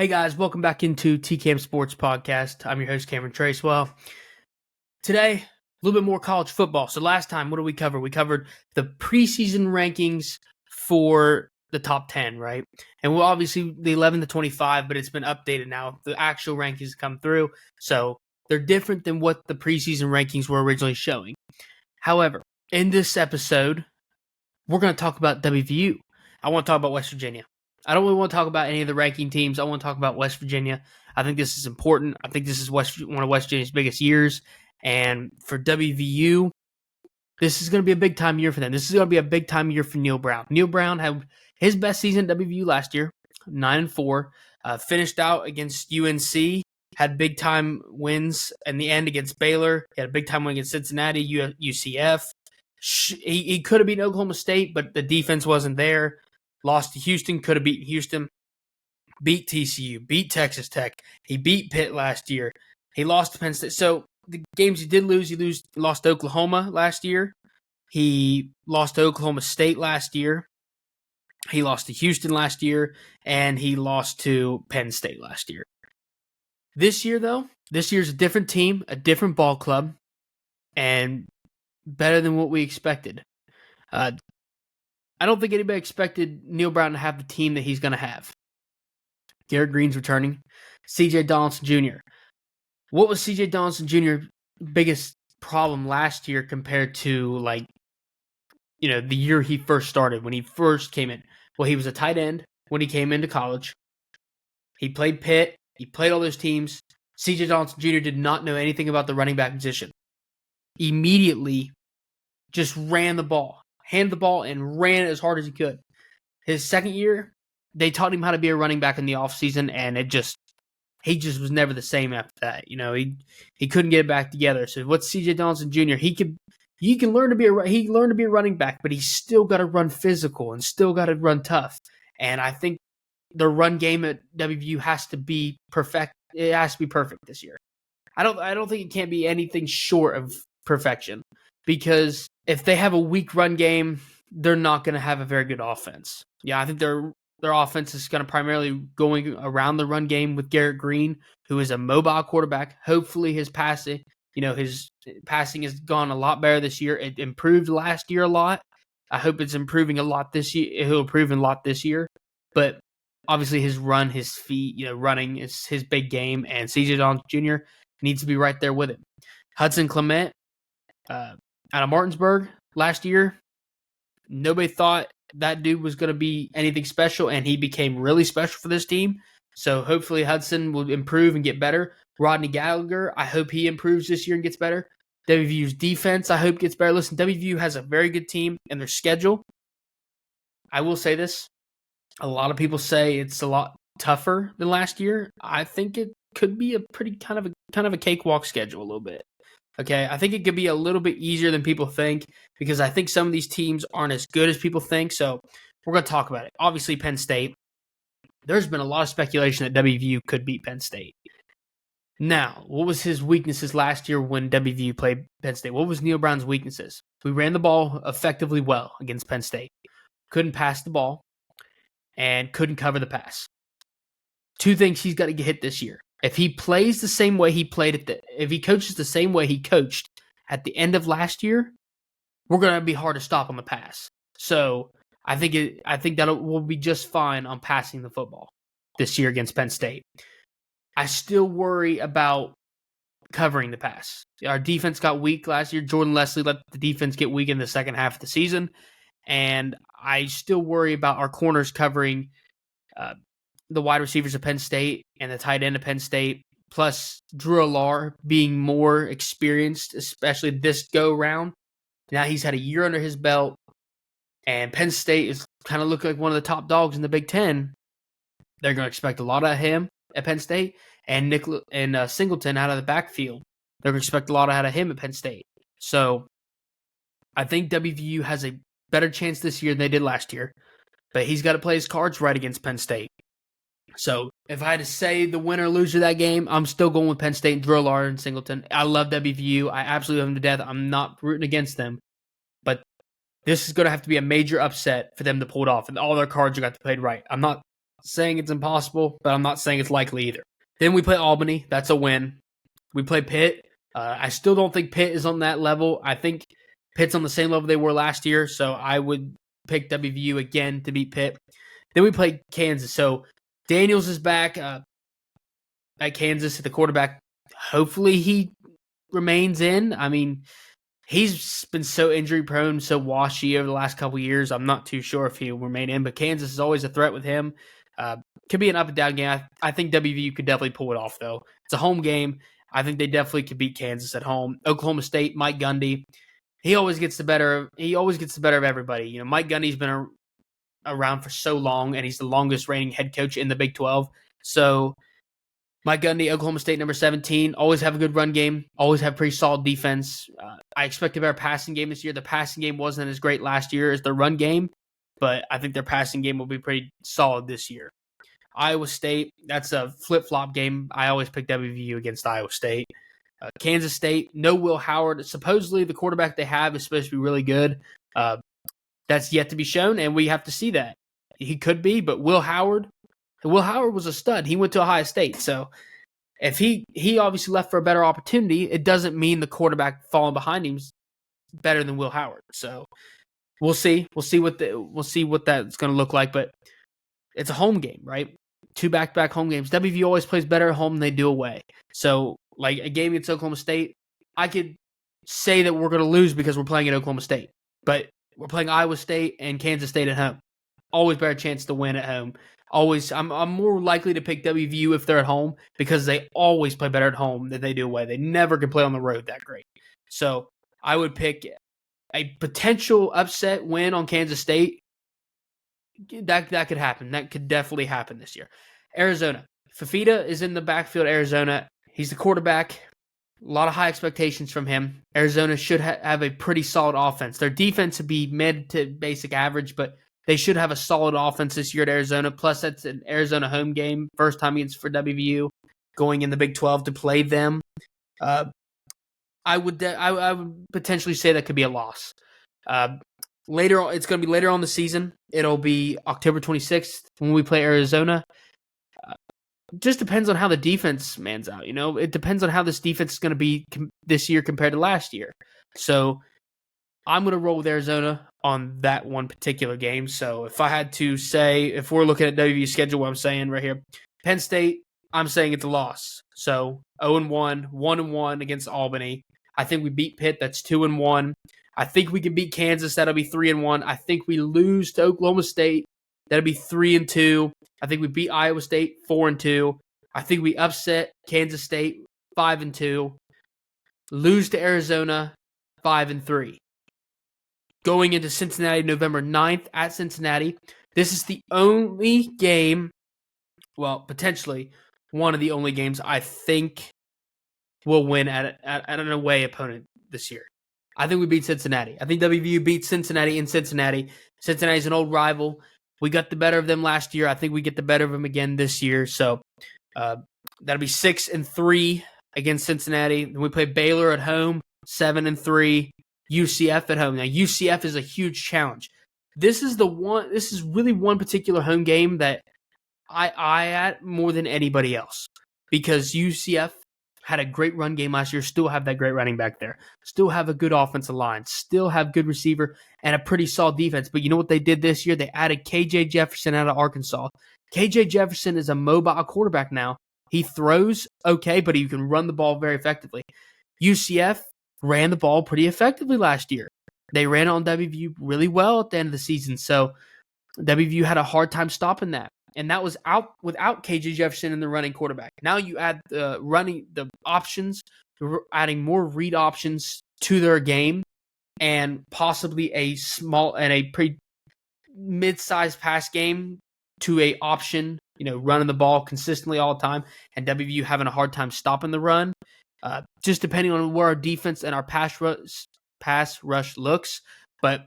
Hey guys, welcome back into TCAM Sports Podcast. I'm your host, Cameron Tracewell. Today, a little bit more college football. So last time, what did we cover? We covered the preseason rankings for the top 10, right? And we'll obviously the 11 to 25, but it's been updated now. The actual rankings come through. So they're different than what the preseason rankings were originally showing. However, in this episode, we're going to talk about WVU. I want to talk about West Virginia. I don't really want to talk about any of the ranking teams. I want to talk about West Virginia. I think this is important. I think this is one of West Virginia's biggest years. And for WVU, this is going to be a big-time year for them. This is going to be a big-time year for Neil Brown. Neil Brown had his best season at WVU last year, 9-4. Finished out against UNC, had big-time wins in the end against Baylor. He had a big-time win against Cincinnati, UCF. He could have beaten Oklahoma State, but the defense wasn't there. Lost to Houston, could have beaten Houston. Beat TCU, beat Texas Tech. He beat Pitt last year. He lost to Penn State. So the games he did lose, he lost to Oklahoma last year. He lost to Oklahoma State last year. He lost to Houston last year. And he lost to Penn State last year. This year, though, this year's a different team, a different ball club, and better than what we expected. I don't think anybody expected Neil Brown to have the team that he's going to have. Garrett Green's returning. C.J. Donaldson Jr. What was C.J. Donaldson Jr.'s biggest problem last year compared to, the year he first started, when he first came in? Well, he was a tight end when he came into college. He played Pitt. He played all those teams. C.J. Donaldson Jr. did not know anything about the running back position. Immediately just ran the ball. Handed the ball and ran as hard as he could. His second year, they taught him how to be a running back in the offseason, and he just was never the same after that. He couldn't get it back together. So what's CJ Donaldson Jr.? He can learn to be a running back, but he's still got to run physical and still got to run tough. And I think the run game at WVU has to be perfect. It has to be perfect this year. I don't think it can't be anything short of perfection, because if they have a weak run game, they're not going to have a very good offense. Yeah, I think their offense is going to primarily going around the run game with Garrett Green, who is a mobile quarterback. Hopefully his passing has gone a lot better this year. It improved last year a lot. I hope it's improving a lot this year. He'll improve a lot this year. But obviously his feet, running is his big game, and CJ Donaldson Jr. needs to be right there with him. Hudson Clement, out of Martinsburg last year, nobody thought that dude was going to be anything special, and he became really special for this team. So hopefully Hudson will improve and get better. Rodney Gallagher, I hope he improves this year and gets better. WVU's defense, I hope gets better. Listen, WVU has a very good team, and their schedule, I will say this, a lot of people say it's a lot tougher than last year. I think it could be a pretty kind of a cakewalk schedule a little bit. Okay, I think it could be a little bit easier than people think, because I think some of these teams aren't as good as people think. So we're going to talk about it. Obviously, Penn State. There's been a lot of speculation that WVU could beat Penn State. Now, what was his weaknesses last year when WVU played Penn State? What was Neil Brown's weaknesses? We ran the ball effectively well against Penn State. Couldn't pass the ball and couldn't cover the pass. Two things he's got to get hit this year. If he plays the same way he played if he coaches the same way he coached at the end of last year, we're going to be hard to stop on the pass. So I think that we'll be just fine on passing the football this year against Penn State. I still worry about covering the pass. Our defense got weak last year. Jordan Leslie let the defense get weak in the second half of the season, and I still worry about our corners covering the wide receivers of Penn State and the tight end of Penn State, plus Drew Alar being more experienced, especially this go-round. Now he's had a year under his belt, and Penn State is kind of looking like one of the top dogs in the Big Ten. They're going to expect a lot of him at Penn State, and Singleton out of the backfield. They're going to expect a lot out of him at Penn State. So I think WVU has a better chance this year than they did last year, but he's got to play his cards right against Penn State. So if I had to say the winner or loser of that game, I'm still going with Penn State and Drew Alar and Singleton. I love WVU. I absolutely love them to death. I'm not rooting against them. But this is going to have to be a major upset for them to pull it off, and all their cards are got to play right. I'm not saying it's impossible, but I'm not saying it's likely either. Then we play Albany. That's a win. We play Pitt. I still don't think Pitt is on that level. I think Pitt's on the same level they were last year, so I would pick WVU again to beat Pitt. Then we play Kansas. So Daniels is back at Kansas at the quarterback. Hopefully he remains in. I mean, he's been so injury prone, so washy over the last couple of years. I'm not too sure if he'll remain in, but Kansas is always a threat with him. Could be an up and down game. I think WVU could definitely pull it off, though. It's a home game. I think they definitely could beat Kansas at home. Oklahoma State, Mike Gundy, he always gets the better of everybody. You know, Mike Gundy's been around for so long, and he's the longest reigning head coach in the Big 12. So Mike Gundy, Oklahoma State, number 17, always have a good run game, always have pretty solid defense. I expect a better passing game this year. The passing game wasn't as great last year as the run game, but I think their passing game will be pretty solid this year. Iowa State, that's a flip-flop game. I always pick WVU against Iowa State. Kansas State, no Will Howard. Supposedly the quarterback they have is supposed to be really good. That's yet to be shown, and we have to see that. He could be, but Will Howard was a stud. He went to Ohio State. So if he obviously left for a better opportunity, it doesn't mean the quarterback falling behind him is better than Will Howard. So we'll see. We'll see what that's going to look like. But it's a home game, right? 2 back-to-back home games. WVU always plays better at home than they do away. So like a game against Oklahoma State, I could say that we're going to lose because we're playing at Oklahoma State. But we're playing Iowa State and Kansas State at home. Always better chance to win at home. Always, I'm more likely to pick WVU if they're at home because they always play better at home than they do away. They never can play on the road that great. So I would pick a potential upset win on Kansas State. That could happen. That could definitely happen this year. Arizona. Fafita is in the backfield. Arizona. He's the quarterback. A lot of high expectations from him. Arizona should have a pretty solid offense. Their defense would be mid to basic average, but they should have a solid offense this year at Arizona. Plus, that's an Arizona home game. First time for WVU going in the Big 12 to play them. I would potentially say that could be a loss. Later, it's going to be later on the season. It'll be October 26th when we play Arizona. Just depends on how the defense mans out. You know, it depends on how this defense is going to be this year compared to last year. So I'm going to roll with Arizona on that one particular game. So if I had to say, if we're looking at WVU's schedule, what I'm saying right here, Penn State, I'm saying it's a loss. So 0-1, 1-1 against Albany. I think we beat Pitt. That's 2-1. I think we can beat Kansas. That'll be 3-1. I think we lose to Oklahoma State. That'll be 3-2. I think we beat Iowa State 4-2. I think we upset Kansas State 5-2. Lose to Arizona 5-3. Going into Cincinnati November 9th at Cincinnati. This is the only game, well, potentially one of the only games I think we'll win at an away opponent this year. I think we beat Cincinnati. I think WVU beat Cincinnati in Cincinnati. Cincinnati's an old rival. We got the better of them last year. I think we get the better of them again this year. So that'll be 6-3 against Cincinnati. Then we play Baylor at home, 7-3. UCF at home. Now UCF is a huge challenge. This is really one particular home game that I at more than anybody else because UCF had a great run game last year, still have that great running back there, still have a good offensive line, still have good receiver and a pretty solid defense. But you know what they did this year? They added KJ Jefferson out of Arkansas. KJ Jefferson is a mobile quarterback now. He throws okay, but he can run the ball very effectively. UCF ran the ball pretty effectively last year. They ran on WVU really well at the end of the season. So WVU had a hard time stopping that. And that was out without KJ Jefferson and the running quarterback. Now you add the options, adding more read options to their game, and possibly a small and a pretty mid-sized pass game to a option, running the ball consistently all the time, and WVU having a hard time stopping the run. Just depending on where our defense and our pass rush looks. But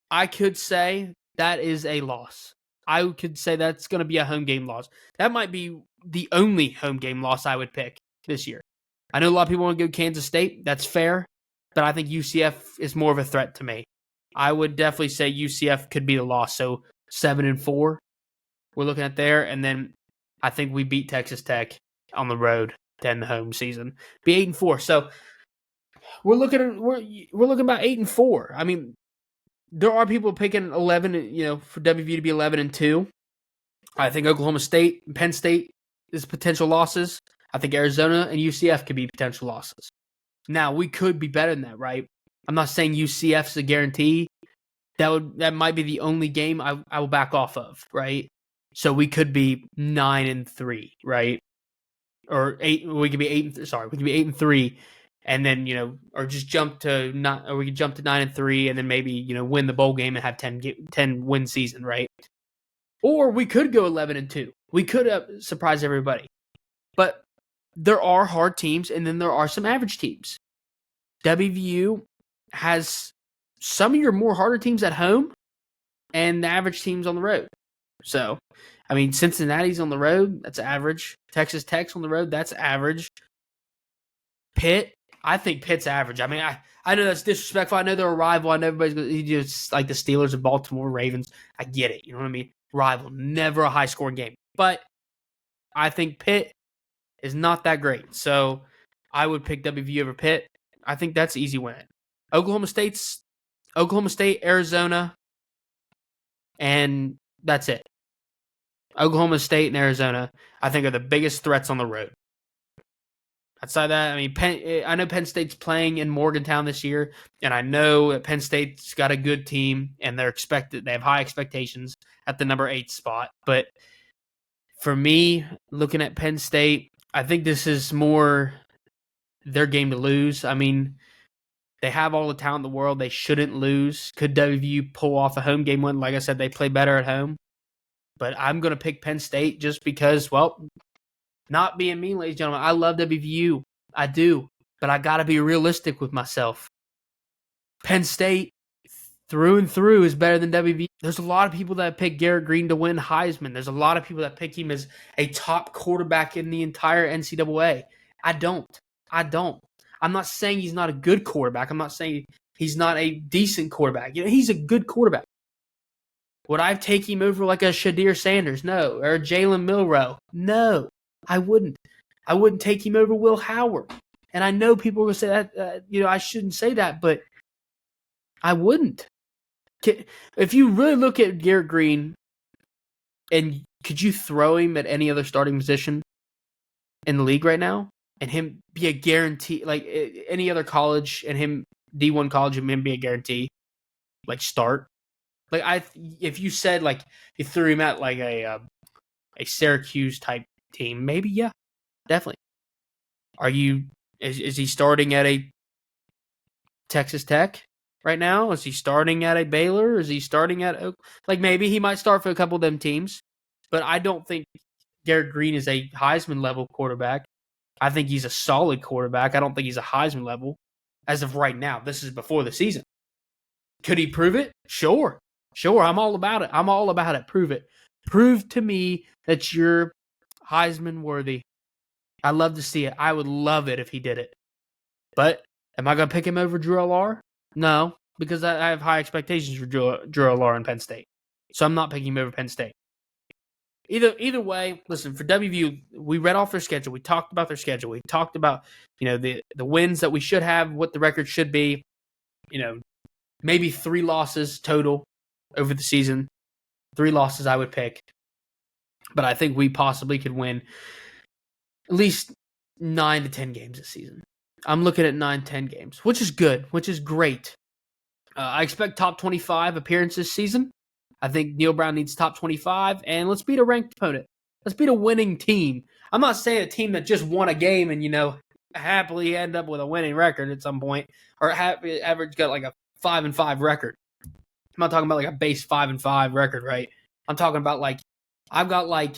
I could say that is a loss. I could say that's going to be a home game loss. That might be the only home game loss I would pick this year. I know a lot of people want to go Kansas State. That's fair. But I think UCF is more of a threat to me. I would definitely say UCF could be the loss. So 7-4. we're looking at there, and then I think we beat Texas Tech on the road to end the home season. Be 8-4. So we're looking about 8-4. I mean, there are people picking 11, for WVU to be 11-2. I think Oklahoma State and Penn State is potential losses. I think Arizona and UCF could be potential losses. Now, we could be better than that, right? I'm not saying UCF's a guarantee. That might be the only game I will back off of, right? So we could be 9-3, right? Or 8. We could be 8. Sorry, we could be 8-3, and then or just jump to not, or we could jump to 9-3, and then maybe win the bowl game and have 10 win season, right? Or we could go 11-2. We could surprise everybody, but there are hard teams, and then there are some average teams. WVU has some of your more harder teams at home, and the average teams on the road. So, I mean, Cincinnati's on the road, that's average. Texas Tech's on the road, that's average. Pitt, I think Pitt's average. I mean, I know that's disrespectful. I know they're a rival. I know everybody's just like the Steelers and Baltimore Ravens. I get it. You know what I mean? Rival, never a high-scoring game. But I think Pitt is not that great. So I would pick WVU over Pitt. I think that's an easy win. Oklahoma State, Arizona, and that's it. Oklahoma State and Arizona, I think, are the biggest threats on the road. Outside that, I mean, I know Penn State's playing in Morgantown this year, and I know that Penn State's got a good team, and they have high expectations at the number 8 spot. But for me, looking at Penn State, I think this is more their game to lose. I mean, they have all the talent in the world. They shouldn't lose. Could WVU pull off a home game win? Like I said, they play better at home. But I'm going to pick Penn State just because, well, not being mean, ladies and gentlemen, I love WVU. I do. But I got to be realistic with myself. Penn State, through and through, is better than WVU. There's a lot of people that pick Garrett Green to win Heisman. There's a lot of people that pick him as a top quarterback in the entire NCAA. I don't. I'm not saying he's not a good quarterback. I'm not saying he's not a decent quarterback. He's a good quarterback. Would I take him over like a Shadir Sanders? No. Or Jalen Milroe? No, I wouldn't. I wouldn't take him over Will Howard. And I know people are going to say that, I shouldn't say that, but I wouldn't. If you really look at Garrett Green, and could you throw him at any other starting position in the league right now? And him be a guarantee, like any other college, and him D1 college, and him be a guarantee, like start. Like if you said like you threw him at like a Syracuse type team, maybe yeah, definitely. Is he starting at a Texas Tech right now? Is he starting at a Baylor? Is he starting at maybe he might start for a couple of them teams, but I don't think Garrett Green is a Heisman level quarterback. I think he's a solid quarterback. I don't think he's a Heisman level as of right now. This is before the season. Could he prove it? Sure. I'm all about it. Prove it. Prove to me that you're Heisman worthy. I love to see it. I would love it if he did it. But am I going to pick him over Drew Allar? No, because I have high expectations for Drew Allar and Penn State. So I'm not picking him over Penn State. Either way, listen, for WVU, we read off their schedule. We talked about their schedule. We talked about, the wins that we should have, what the record should be. Maybe 3 losses total over the season. 3 losses I would pick. But I think we possibly could win at least 9 to 10 games this season. I'm looking at 9-10 games, which is good, which is great. I expect top 25 appearances this season. I think Neil Brown needs top 25, and let's beat a ranked opponent. Let's beat a winning team. I'm not saying a team that just won a game and, happily end up with a winning record at some point, or average got like a 5-5 record. I'm not talking about like a base 5-5 record, right? I'm talking about like I've got like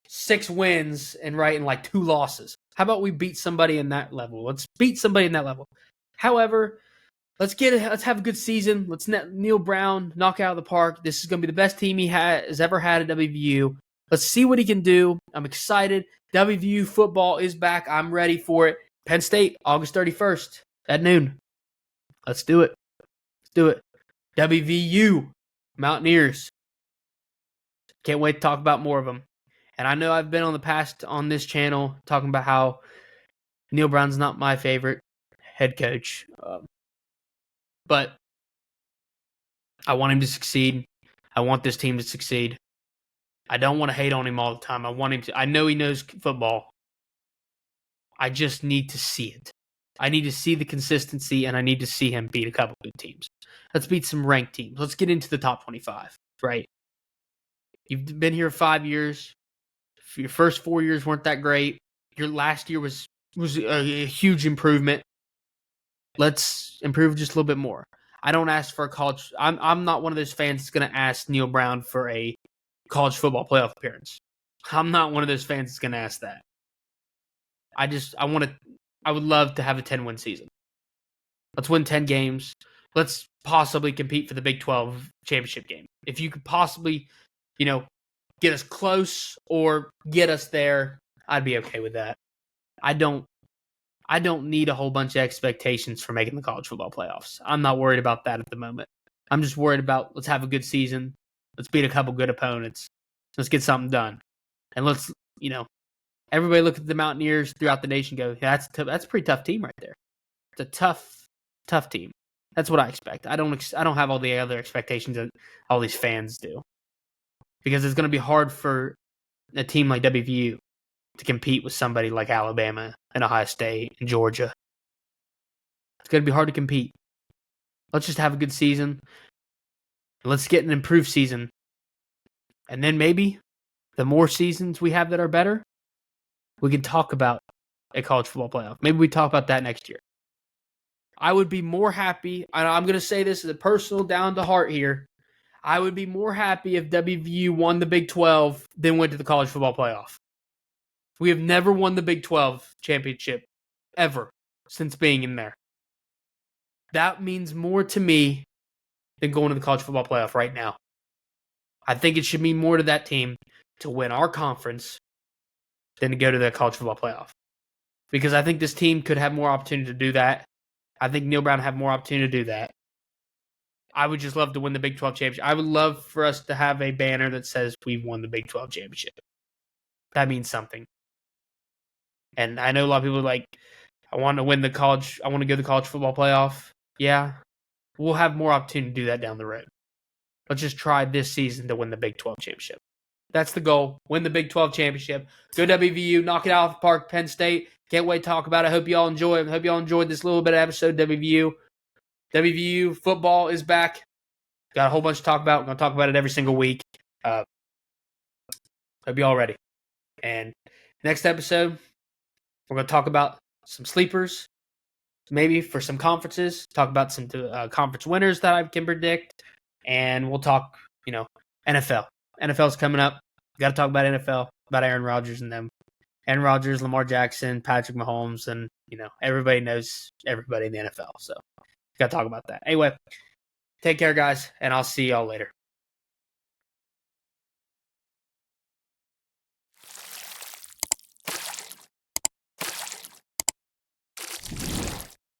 6 wins and 2 losses. How about we beat somebody in that level? Let's beat somebody in that level. However, let's have a good season. Let's let Neil Brown knock out of the park. This is going to be the best team he has ever had at WVU. Let's see what he can do. I'm excited. WVU football is back. I'm ready for it. Penn State, August 31st at noon. Let's do it. WVU, Mountaineers. Can't wait to talk about more of them. And I know I've been on the past on this channel talking about how Neil Brown's not my favorite head coach. But I want him to succeed. I want this team to succeed. I don't want to hate on him all the time. I want him to. I know he knows football. I just need to see it. I need to see the consistency, and I need to see him beat a couple good teams. Let's beat some ranked teams. Let's get into the top 25, right? You've been here 5 years. Your first 4 years weren't that great. Your last year was a huge improvement. Let's improve just a little bit more. I don't ask for a college. I'm not one of those fans that's going to ask Neil Brown for a college football playoff appearance. I'm not one of those fans that's going to ask that. I would love to have a 10-win season. Let's win 10 games. Let's possibly compete for the Big 12 championship game. If you could possibly, get us close or get us there, I'd be okay with that. I don't need a whole bunch of expectations for making the college football playoffs. I'm not worried about that at the moment. I'm just worried about let's have a good season. Let's beat a couple good opponents. Let's get something done. And let's, everybody look at the Mountaineers throughout the nation and go, yeah, that's a pretty tough team right there. It's a tough team. That's what I expect. I don't have all the other expectations that all these fans do. Because it's going to be hard for a team like WVU to compete with somebody like Alabama and Ohio State and Georgia. It's going to be hard to compete. Let's just have a good season. Let's get an improved season. And then maybe the more seasons we have that are better, we can talk about a college football playoff. Maybe we talk about that next year. I would be more happy, and I'm going to say this as a personal down to heart here, I would be more happy if WVU won the Big 12 than went to the college football playoff. We have never won the Big 12 championship ever since being in there. That means more to me than going to the college football playoff right now. I think it should mean more to that team to win our conference than to go to the college football playoff. Because I think this team could have more opportunity to do that. I think Neil Brown have more opportunity to do that. I would just love to win the Big 12 championship. I would love for us to have a banner that says we've won the Big 12 championship. That means something. And I know a lot of people are like, I want to go to the college football playoff. Yeah, we'll have more opportunity to do that down the road. Let's just try this season to win the Big 12 championship. That's the goal. Win the Big 12 championship. Go WVU. Knock it out of the park, Penn State. Can't wait to talk about it. Hope you all enjoy it. Hope you all enjoyed this little bit of episode WVU. WVU football is back. Got a whole bunch to talk about. We're going to talk about it every single week. Hope you all ready. And next episode, we're going to talk about some sleepers, maybe for some conferences. Talk about some conference winners that I can predict. And we'll talk, NFL. NFL's coming up. Got to talk about NFL, about Aaron Rodgers and them. Aaron Rodgers, Lamar Jackson, Patrick Mahomes, and, everybody knows everybody in the NFL. So, got to talk about that. Anyway, take care, guys, and I'll see y'all later.